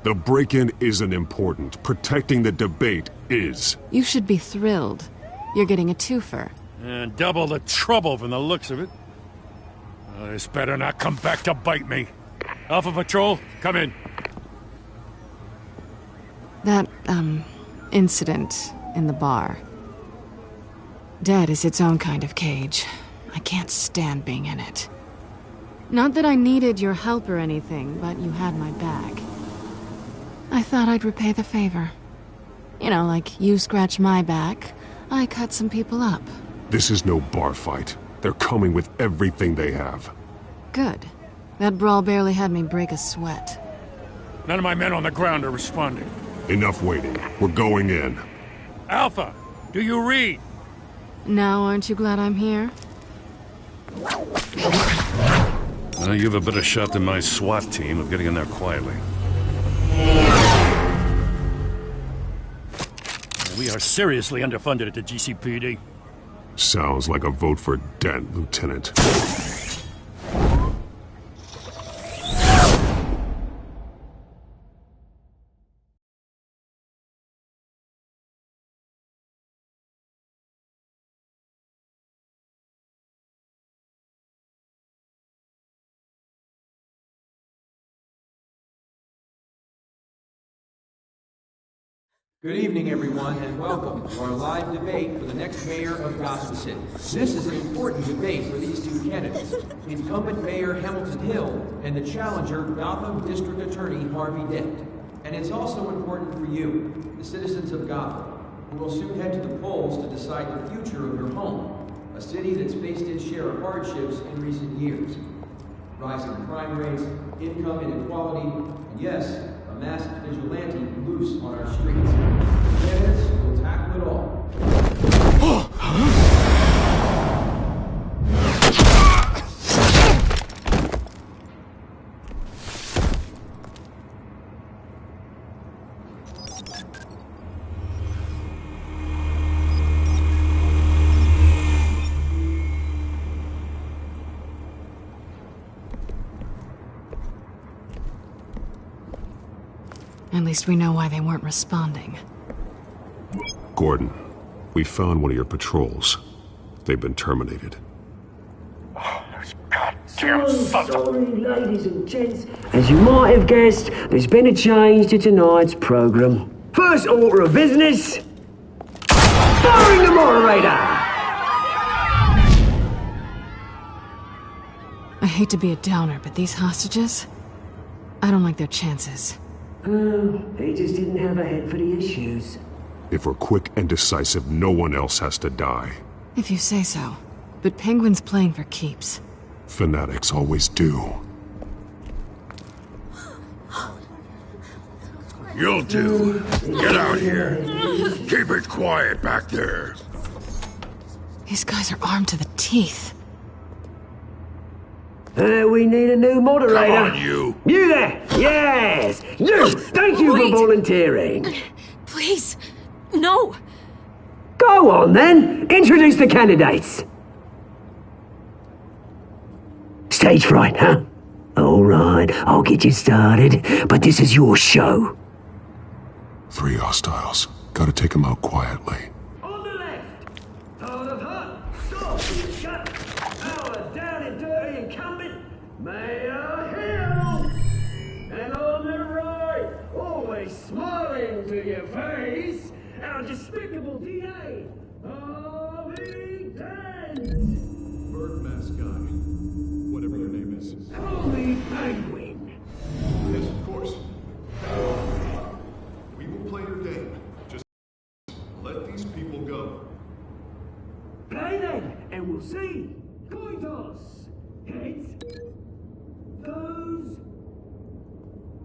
T: The break-in isn't important. Protecting the debate is.
O: You should be thrilled. You're getting a twofer.
F: And double the trouble from the looks of it. This better not come back to bite me. Alpha Patrol, come in.
O: That, incident in the bar. Dead is its own kind of cage. I can't stand being in it. Not that I needed your help or anything, but you had my back. I thought I'd repay the favor. You know, like you scratch my back, I cut some people up.
T: This is no bar fight. They're coming with everything they have.
O: Good. That brawl barely had me break a sweat.
F: None of my men on the ground are responding.
T: Enough waiting. We're going in.
F: Alpha, do you read?
O: Now aren't you glad I'm here?
F: Well, you have a better shot than my SWAT team of getting in there quietly. We are seriously underfunded at the GCPD.
T: Sounds like a vote for Dent, Lieutenant.
U: Good evening, everyone, and welcome to our live debate for the next mayor of Gotham City. This is an important debate for these two candidates, incumbent Mayor Hamilton Hill and the challenger Gotham District Attorney Harvey Dent. And it's also important for you, the citizens of Gotham, who will soon head to the polls to decide the future of your home, a city that's faced its share of hardships in recent years. Rising crime rates, income inequality, and yes, a masked vigilante loose on our streets. Candidates will tackle it all.
O: At least we know why they weren't responding.
T: Gordon, we found one of your patrols. They've been terminated.
K: Sorry, ladies and gents. As you might have guessed, there's been a change to tonight's program. First order of business, firing the moderator!
O: I hate to be a downer, but these hostages, I don't like their chances.
K: He just didn't have a head for the issues.
T: If we're quick and decisive, no one else has to die.
O: If you say so. But Penguin's playing for keeps.
T: Fanatics always do.
C: You'll do. Get out here. Keep it quiet back there.
O: These guys are armed to the teeth.
K: We need a new moderator.
C: Come on, you.
K: You there! Yes! You! Thank you for volunteering.
H: Please, no.
K: Go on, then. Introduce the candidates. Stage fright, huh? All right, I'll get you started, but this is your show.
T: 3 hostiles. Gotta take them out quietly.
K: On the left, out of hut, stop, shut, our down and dirty incumbent, Mayor Hill. And on the right, always smiling to your face, our despicable DA, Harvey Dent.
E: Bird mask guy. Whatever your name is.
K: Call me Penguin.
E: Yes, of course. We will play your game. Just let these people go.
K: Play then, and we'll see. Coin toss. Heads. Those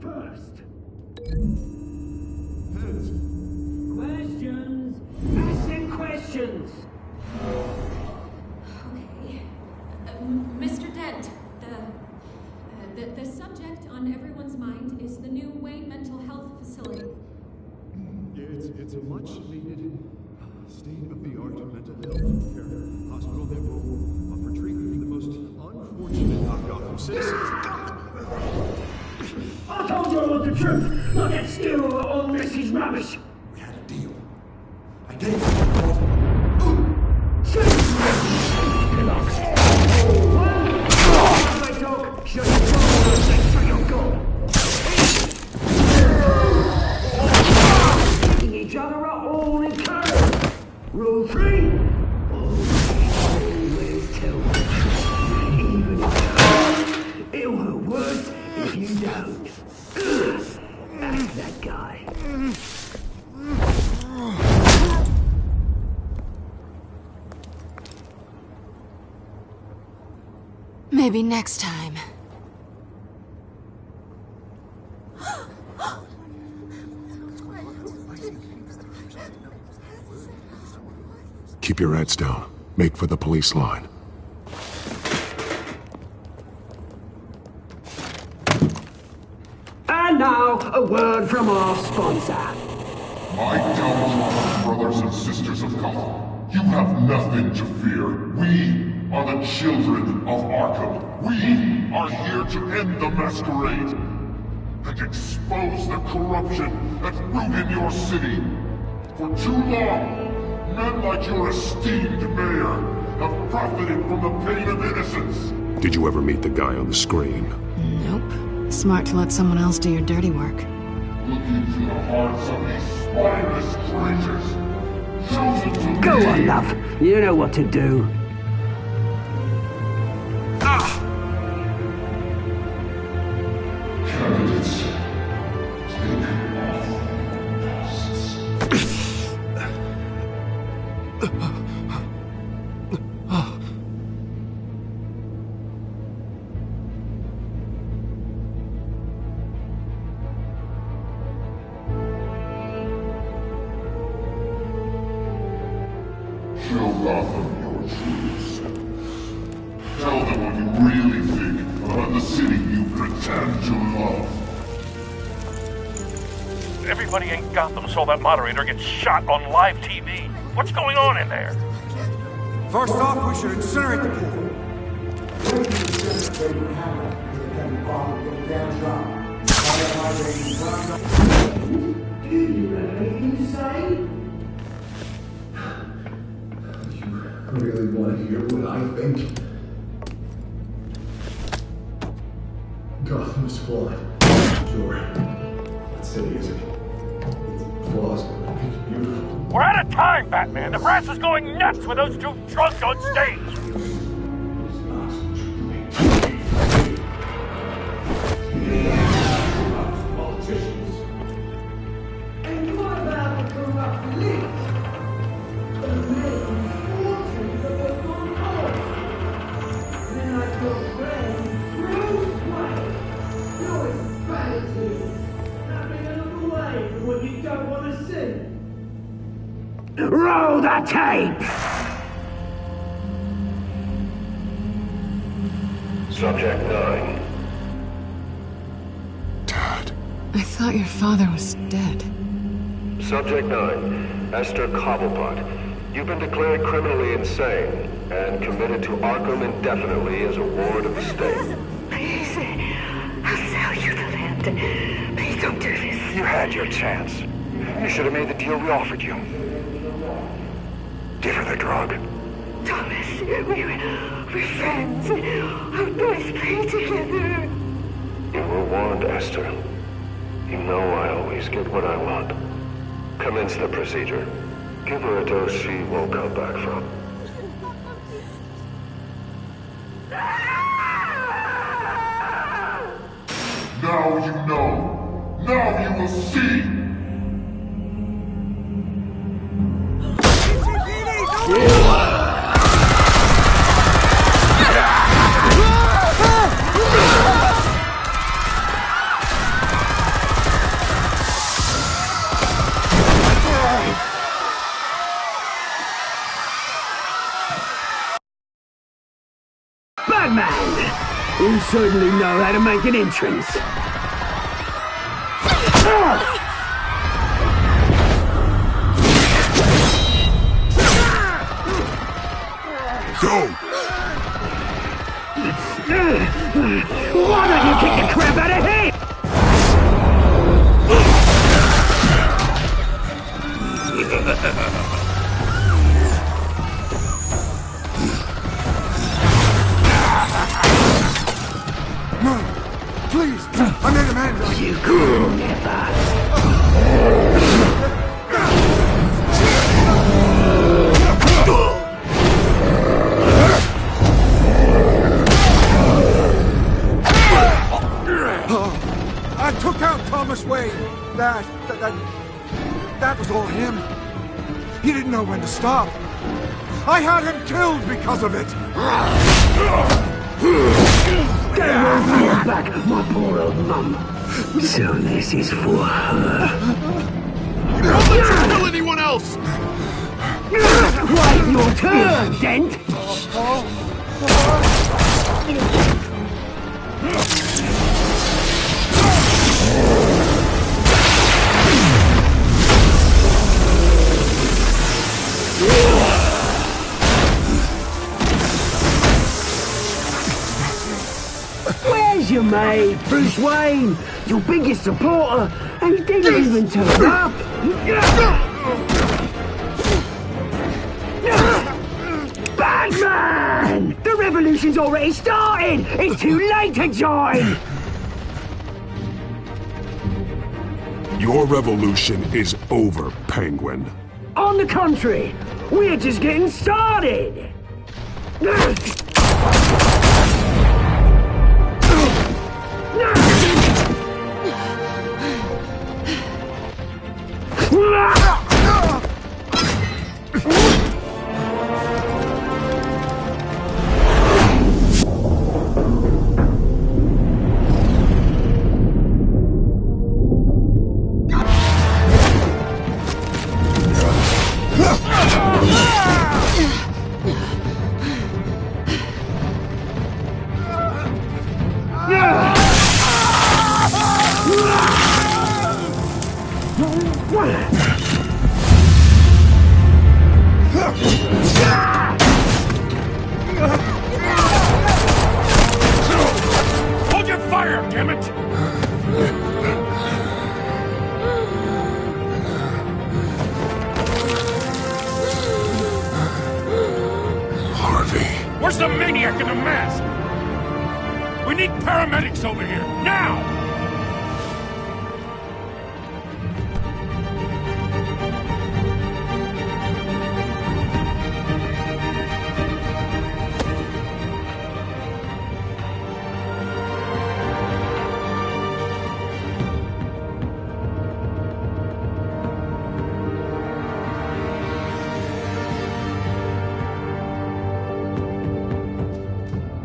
K: first.
E: Heads.
K: Questions. Asking questions.
V: Okay. Mr. Dent, the subject on everyone's mind is the new Wayne Mental Health Facility.
E: It's a much-needed, state-of-the-art mental health care hospital that will offer treatment for the most unfortunate of Gotham citizens.
K: I told you all the truth. Not that still all this is rubbish.
E: We had a deal. I gave you
K: Relax. One. If I talk, shut your mouth and shut your goal. Picking each other up all in turn. Rule 3. Always tell the truth. Even if it'll hurt worse if you don't. That's that guy.
O: Maybe next time.
T: Keep your heads down. Make for the police line.
K: And now, a word from our sponsor.
C: My downtrodden brothers and sisters of Gotham, you have nothing to fear. We are the children of Arkham. We are here to end the masquerade and expose the corruption that ruined your city. For too long, men like your esteemed mayor have profited from the pain of innocence.
T: Did you ever meet the guy on the screen?
O: Nope. Smart to let someone else do your dirty work.
C: Look into the hearts of these Wireless traitors. Chosen to
K: Go on, love. You know what to do.
C: Candidates. Take off. Show Gotham your truths. Tell them what you really think about the city you pretend to love.
D: Everybody in Gotham saw that moderator get shot on live TV. What's going on in there?
Q: First off, we should incinerate the pool.
C: Do you have anything to say?
E: I really want to hear what I think. Gotham's flawed. Sure. That city isn't. Its flaws make it beautiful.
D: We're out of time, Batman. The brass is going nuts with those two drunks on stage.
C: Politicians. And what about the corrupt elite? The making fortunes of the concord. Then I your friend, Bruce Wayne. You're as bad as he. Having a look away from what you don't want to see.
K: Roll the tape!
G: Subject 9.
O: I thought your father was dead.
G: Subject 9, Esther Cobblepot. You've been declared criminally insane and committed to Arkham indefinitely as a ward of the state.
W: Please, I'll sell you the land. Please don't do this.
P: You had your chance. You should have made the deal we offered you. Give her the drug.
W: Thomas, we're friends. Our boys play together.
G: You were warned, Esther. You know I always get what I want. Commence the procedure. Give her a dose she won't come back from.
C: Now you know. Now you will see.
K: Batman! You certainly know how to make an entrance.
C: Go!
K: Why don't you kick the crap out of him?
Q: No! Please! I made a man!
K: You could never!
Q: I took out Thomas Wayne. That was all him. He didn't know when to stop. I had him killed because of it.
K: Get away from your back, my poor old mum. So this is for her.
C: Don't let you kill anyone else!
K: Right, your turn, Dent! Where's your mate, Bruce Wayne? Your biggest supporter, and he didn't even turn up! Batman! The revolution's already started! It's too late to join!
T: Your revolution is over, Penguin.
K: On the contrary, we're just getting started!
D: Hold your fire, damn it!
T: Harvey.
D: Where's the maniac in the mask? We need paramedics over here, now!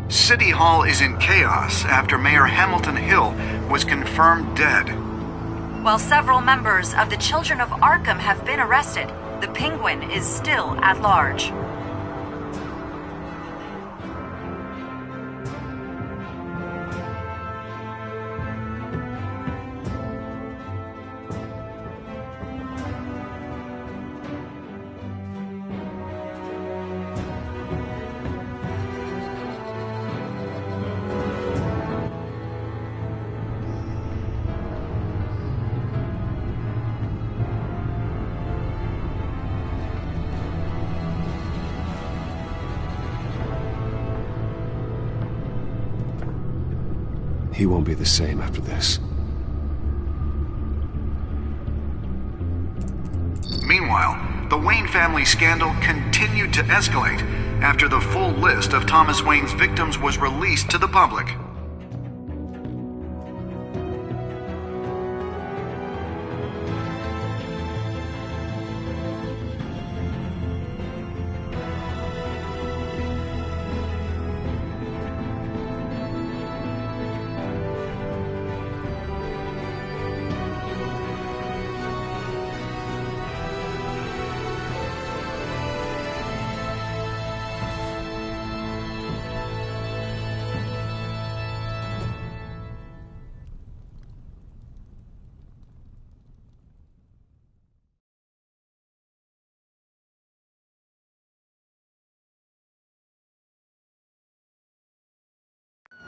I: City Hall is in chaos after Mayor Hamilton Hill was confirmed dead.
S: While several members of the Children of Arkham have been arrested, the Penguin is still at large.
B: He won't be the same after this.
I: Meanwhile, the Wayne family scandal continued to escalate after the full list of Thomas Wayne's victims was released to the public.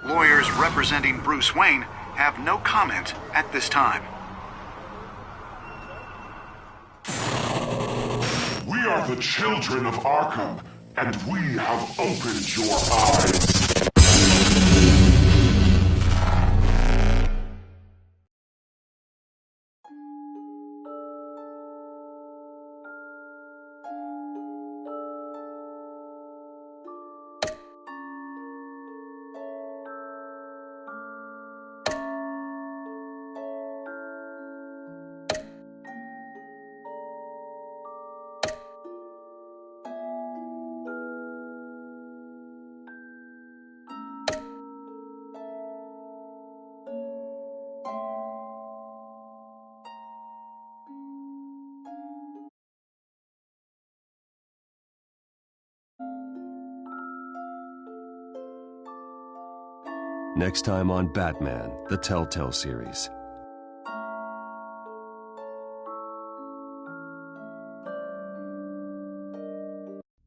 I: Lawyers representing Bruce Wayne have no comment at this time.
T: We are the children of Arkham, and we have opened your eyes.
B: Next time on Batman, the Telltale series.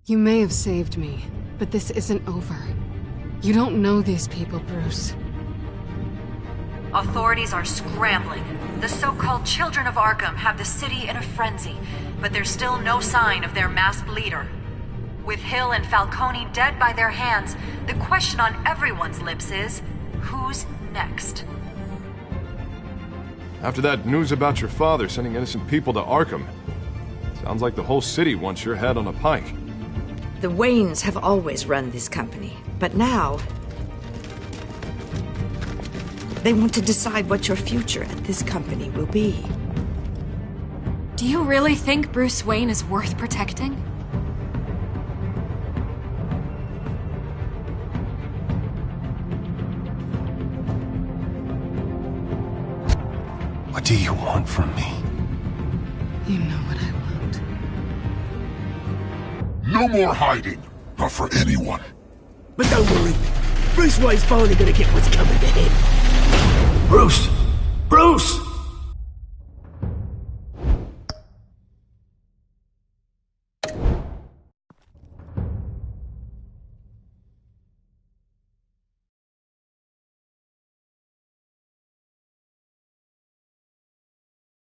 O: You may have saved me, but this isn't over. You don't know these people, Bruce.
S: Authorities are scrambling. The so-called Children of Arkham have the city in a frenzy, but there's still no sign of their masked leader. With Hill and Falcone dead by their hands, the question on everyone's lips is, who's next?
L: After that news about your father sending innocent people to Arkham, sounds like the whole city wants your head on a pike.
W: The Waynes have always run this company, but now they want to decide what your future at this company will be.
H: Do you really think Bruce Wayne is worth protecting?
B: What do you want from me?
O: You know what I want.
C: No more hiding. Not for anyone.
K: But don't worry. Bruce Wayne's finally gonna get what's coming to him.
A: Bruce! Bruce!